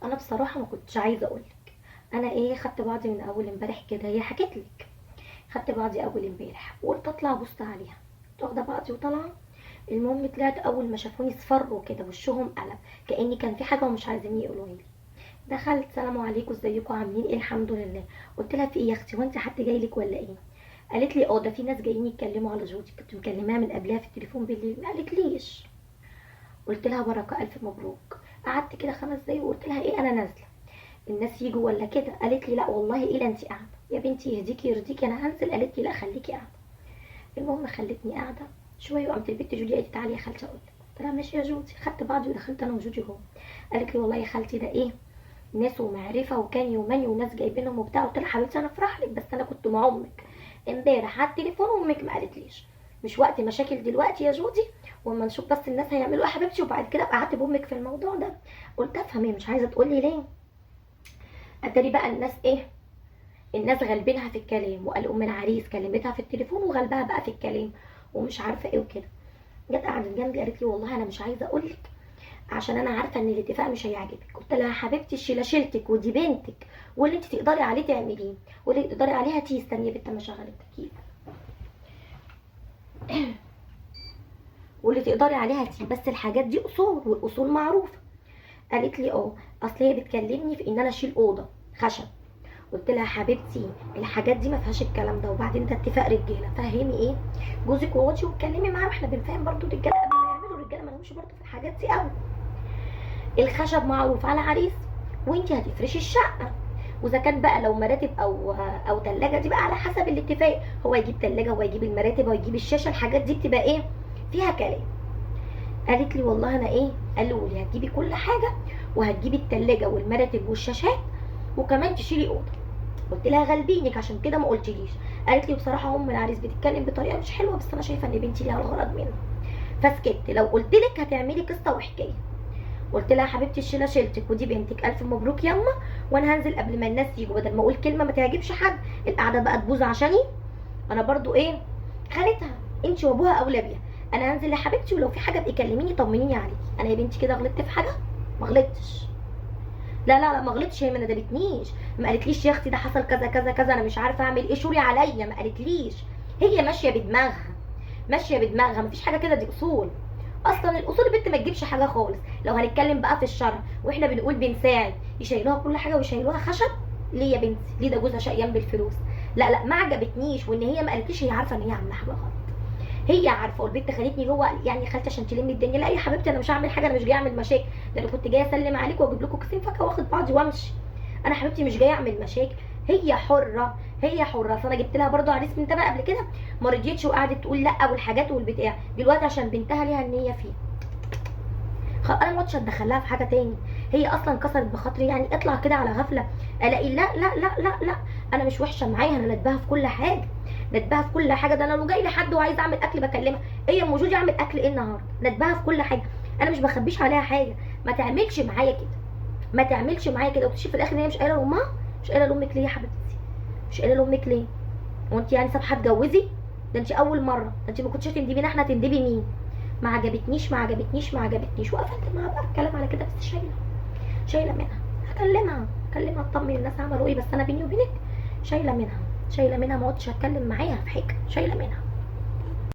انا بصراحه ما كنتش عايزه اقولك. انا خدت بعضي من اول امبارح كده، هي حكيت لك. خدت بعضي اول امبارح وقلت اطلع ابص عليها. كنت واخده بعضي وطالعه. المهم طلعت، اول ما شافوني اصفروا كده وشهم قلب، كاني كان في حاجه ومش عايزين يقولوا لي. دخلت، سلام عليكم، ازيكم، عاملين ايه؟ الحمد لله. قلت لها في ايه يا اختي، وانت حد جاي لك ولا ايه؟ قالت لي ده في ناس جايين يتكلموا على جوزي، كنت مكلماها من قبلها في التليفون بالليل، ما قالتليش. قلت لها بركه، الف مبروك. قعدت كده 5 دقايق وقلت لها انا نازله، الناس يجوا ولا كده؟ قالت لي لا والله، لا انت قاعده يا بنتي، يهديكي يرضيكي انا هنزل. قالت لي لا خليكي قاعده. المهم خلتني قاعده شويه، وقامت البت جودي قالت تعالي يا خالتي اقول لك. قلت لها ماشي يا جودي. خدت بعضي ودخلت انا وجودي جوه. قالت لي والله يا خالتي ده ناس ومعرفه وكان يوماني وناس جايبينهم وبتاع. قلت لها حبيبتي انا افرح لك، بس انا كنت مع امك امبارح على التليفون وامك ما قالتليش. مش وقت مشاكل دلوقتي يا جودي، واما نشوف بس الناس هيعملوا ايه يا حبيبتي، وبعد كده ابقى اعاتب امك في الموضوع ده. قلت افهم، هي مش عايزه تقول لي ليه. اتاري بقى الناس الناس غالبينها في الكلام، وقال ام العريس كلمتها في التليفون وغلبها بقى في الكلام ومش عارفه ايه وكده. جت قعدت جنبي قالت لي والله انا مش عايزه اقول لك عشان انا عارفه ان الاتفاق مش هيعجبك. قلت لها يا حبيبتي الشيله شيلتك ودي بنتك، واللي انت تقدري عليه تعمليه، واللي تقدري عليها استني يا بنت ما شغلت التكييف. واللي تقدري عليها بس الحاجات دي اصول، والاصول معروفه. قالت لي اصل هي بتكلمني في ان انا اشيل اوضه خشب. قلت لها حبيبتي الحاجات دي ما فيهاش الكلام ده، وبعدين ده اتفاق رجاله، فهمي جوزك واقعدي واتكلمي معاه، واحنا بنفهم برضو الرجاله قبل ما يعملوا. الرجاله ما لهمش برضو في الحاجات دي قوي. الخشب معروف على عريس، وانت هتفرشي الشقه. واذا كان بقى لو مراتب او ثلاجه، دي بقى على حسب الاتفاق، هو يجيب ثلاجه، هو يجيب المراتب، هو يجيب الشاشه، الحاجات دي بتبقى فيها كلام. قالت لي والله انا قالوا لي هتجيبي كل حاجه، وهتجيبي الثلاجه والمراتب والشاشات، وكمان تشيلي اوضه. قلت لها غلبينك عشان كده ما قلتليش. قالت لي بصراحه ام العريس بتتكلم بطريقه مش حلوه، بس انا شايفه ان بنتي ليها الغرض منها، فسكت. لو قلت لك هتعملي قصه وحكايه. قلت لها حبيبتي الشيله شيلتك ودي بنتك، الف مبروك ياما، وانا هنزل قبل ما الناس يجوا، بدل ما اقول كلمه ما تعجبش حد القعده بقى تبوظ عشاني. انا برضو خالتها، انت وابوها اولى بيها. انا هنزل يا حبيبتي، ولو في حاجه ابقي كلميني طمنيني عليكي. انا يا بنتي كده غلطت في حاجه؟ ما غلطتش. لا لا لا ما غلطتش، هي ما ندبتنيش، ما قالتليش يا اختي ده حصل كذا كذا كذا انا مش عارفه اعمل ايه شوري عليا، ما قالتليش. هي ماشيه بدماغها، ماشيه بدماغها، مفيش حاجه كده، دي اصول. اصلا الاصول البنت ما تجيبش حاجه خالص. لو هنتكلم بقى في الشرع واحنا بنقول بنساعد، يشيلوها كل حاجه ويشيلوها خشب؟ ليه يا بنتي؟ ليه؟ ده جوزها شقيان بالفلوس. لا لا ما عجبتنيش، وان هي ما قالتليش، هي عارفه ان هي عامله حاجه غلط، هي عارفه. والبنت خدتني جوه، يعني خالتي عشان تلم الدنيا. لا يا حبيبتي انا مش هعمل حاجه، انا مش جايه اعمل مشاكل، ده انا كنت جايه اسلم عليكم واجيب لكم كيسين فاكهه واخد بعضي وامشي. انا حبيبتي مش جايه اعمل مشاكل، هي حره، هي حره. فانا جبت لها برضو عريس من تبع قبل كده، ما رضيتش وقعدت تقول لا والحاجات والبتاع. دلوقتي عشان بنتها ليها النيه فيه، انا ما قعدتش اتدخلها في حاجه تاني. هي اصلا كسرت بخاطري، يعني اطلع كده على غفله الاقي لا لا لا لا لا. انا مش وحشه معاها، انا ندبها في كل حاجه، ندبها في كل حاجه. ده انا لو جاي لي حد وعايز اعمل اكل بكلمها، هي ام جوجي اعمل اكل ايه النهارده، ندبها في كل حاجه. انا مش بخبيش عليها حاجه. ما تعملش معايا كده، ما تعملش معايا كده. وتكتشف في الاخر ان هي مش قايله لامها. مش قايله لامك ليه يا حبيبتي؟ مش قايله لامك ليه؟ وانت يعني سامحه تجوزي؟ ده انت اول مره، ده انت ما كنتش هتندبينا احنا، هتندبي مين؟ ما عجبتنيش ما عجبتنيش ما عجبتنيش. وقفلت معاها بقى اتكلم على كده، بس شايله منها. هكلمها اطمن الناس عملوا ايه، بس انا بيني وبينك شايله منها، شايله منها. ما قعدتش اتكلم معاها في حاجه، شايله منها.